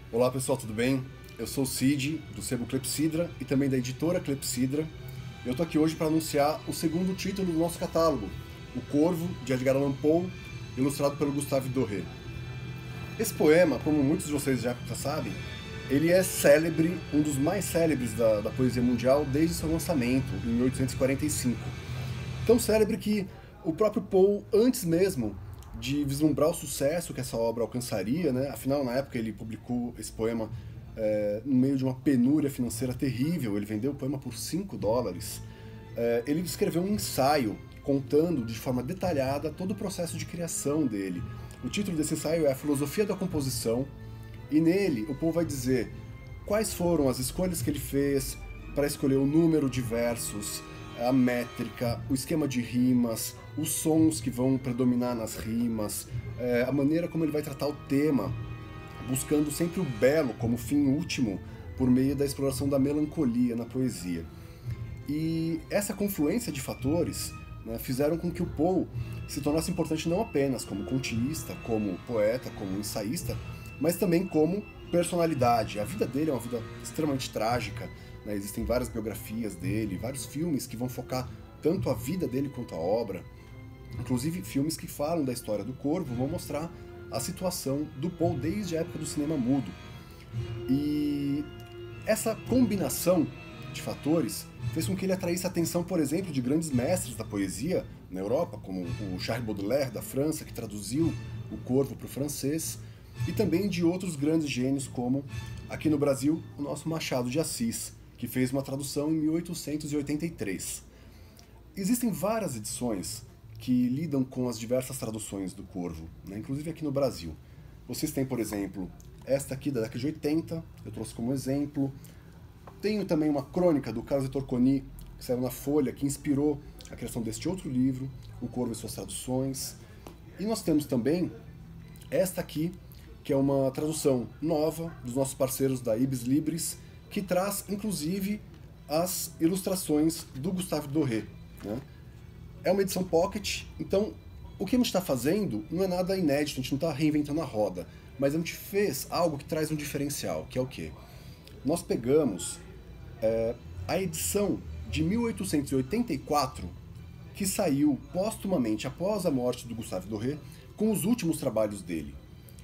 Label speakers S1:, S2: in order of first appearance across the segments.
S1: Olá pessoal, tudo bem? Eu sou o Cid, do sebo Clepsydra e também da editora Clepsydra. Eu tô aqui hoje para anunciar o segundo título do nosso catálogo, O Corvo, de Edgar Allan Poe, ilustrado pelo Gustave Doré. Esse poema, como muitos de vocês já sabem, ele é célebre, um dos mais célebres da poesia mundial desde seu lançamento, em 1845. Tão célebre que o próprio Poe, antes mesmo de vislumbrar o sucesso que essa obra alcançaria, né? Afinal, na época ele publicou esse poema no meio de uma penúria financeira terrível, ele vendeu o poema por $5. Ele escreveu um ensaio contando de forma detalhada todo o processo de criação dele. O título desse ensaio é A Filosofia da Composição, e nele o Poe vai dizer quais foram as escolhas que ele fez para escolher o número de versos, a métrica, o esquema de rimas, os sons que vão predominar nas rimas, a maneira como ele vai tratar o tema, buscando sempre o belo como fim último por meio da exploração da melancolia na poesia. E essa confluência de fatores, né, fizeram com que o Poe se tornasse importante não apenas como contista, como poeta, como ensaísta, mas também como personalidade. A vida dele é uma vida extremamente trágica, né? Existem várias biografias dele, vários filmes que vão focar tanto a vida dele quanto a obra. Inclusive filmes que falam da história do Corvo vão mostrar a situação do Poe desde a época do cinema mudo. E essa combinação de fatores fez com que ele atraísse a atenção, por exemplo, de grandes mestres da poesia na Europa, como o Charles Baudelaire, da França, que traduziu o Corvo para o francês, e também de outros grandes gênios, como, aqui no Brasil, o nosso Machado de Assis, que fez uma tradução em 1883. Existem várias edições que lidam com as diversas traduções do Corvo, né? Inclusive aqui no Brasil. Vocês têm, por exemplo, esta aqui da década de 80, eu trouxe como exemplo. Tenho também uma crônica do Carlos Heitor Coni, que saiu na Folha, que inspirou a criação deste outro livro, O Corvo e Suas Traduções. E nós temos também esta aqui, que é uma tradução nova dos nossos parceiros da Ibis Libris, que traz, inclusive, as ilustrações do Gustave Doré, né? É uma edição pocket, então o que a gente está fazendo não é nada inédito, a gente não está reinventando a roda, mas a gente fez algo que traz um diferencial, que é o quê? Nós pegamos a edição de 1884, que saiu póstumamente após a morte do Gustave Doré, com os últimos trabalhos dele.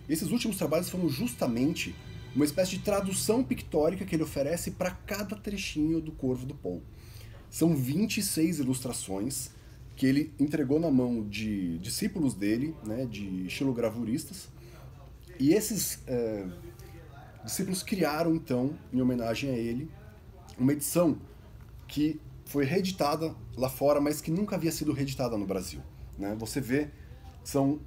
S1: Esses últimos trabalhos foram justamente uma espécie de tradução pictórica que ele oferece para cada trechinho do Corvo do Poe. São 26 ilustrações que ele entregou na mão de discípulos dele, né, de estilogravuristas, e esses discípulos criaram, então, em homenagem a ele, uma edição que foi reeditada lá fora, mas que nunca havia sido reeditada no Brasil, né? Você vê, são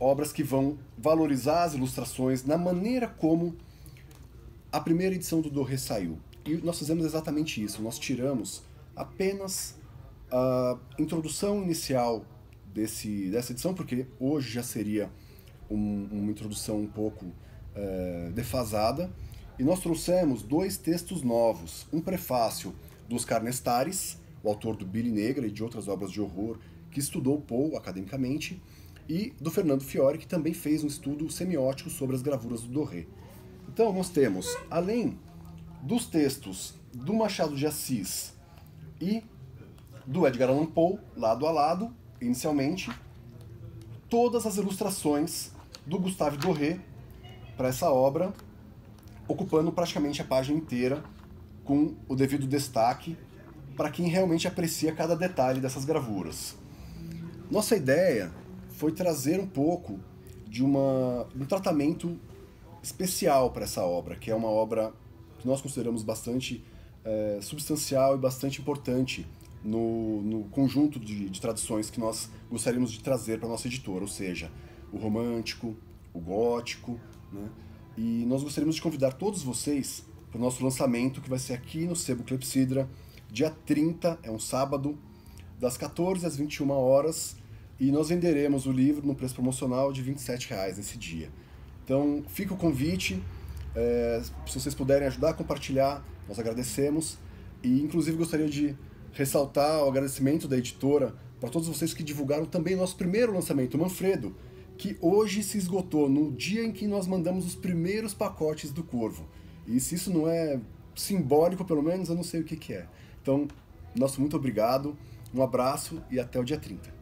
S1: obras que vão valorizar as ilustrações na maneira como a primeira edição do Doré saiu. E nós fizemos exatamente isso, nós tiramos apenas a introdução inicial dessa edição, porque hoje já seria uma introdução um pouco defasada, e nós trouxemos dois textos novos, um prefácio do Oscar Nestares, o autor do Billy Negra e de outras obras de horror, que estudou Poe academicamente, e do Fernando Fiore, que também fez um estudo semiótico sobre as gravuras do Doré. Então nós temos, além dos textos do Machado de Assis e do Edgar Allan Poe, lado a lado, inicialmente, todas as ilustrações do Gustave Doré para essa obra, ocupando praticamente a página inteira, com o devido destaque para quem realmente aprecia cada detalhe dessas gravuras. Nossa ideia foi trazer um pouco de um tratamento especial para essa obra, que é uma obra que nós consideramos bastante substancial e bastante importante no conjunto de tradições que nós gostaríamos de trazer para a nossa editora, ou seja, o romântico, o gótico, né? E nós gostaríamos de convidar todos vocês para o nosso lançamento, que vai ser aqui no Sebo Clepsydra, dia 30, é um sábado, das 14 às 21 horas, e nós venderemos o livro no preço promocional de R$ 27 nesse dia. Então fica o convite, se vocês puderem ajudar a compartilhar, nós agradecemos, e inclusive gostaria de ressaltar o agradecimento da editora para todos vocês que divulgaram também o nosso primeiro lançamento, o Manfredo, que hoje se esgotou, no dia em que nós mandamos os primeiros pacotes do Corvo. E se isso não é simbólico, pelo menos, eu não sei o que é. Então, nosso muito obrigado, um abraço e até o dia 30.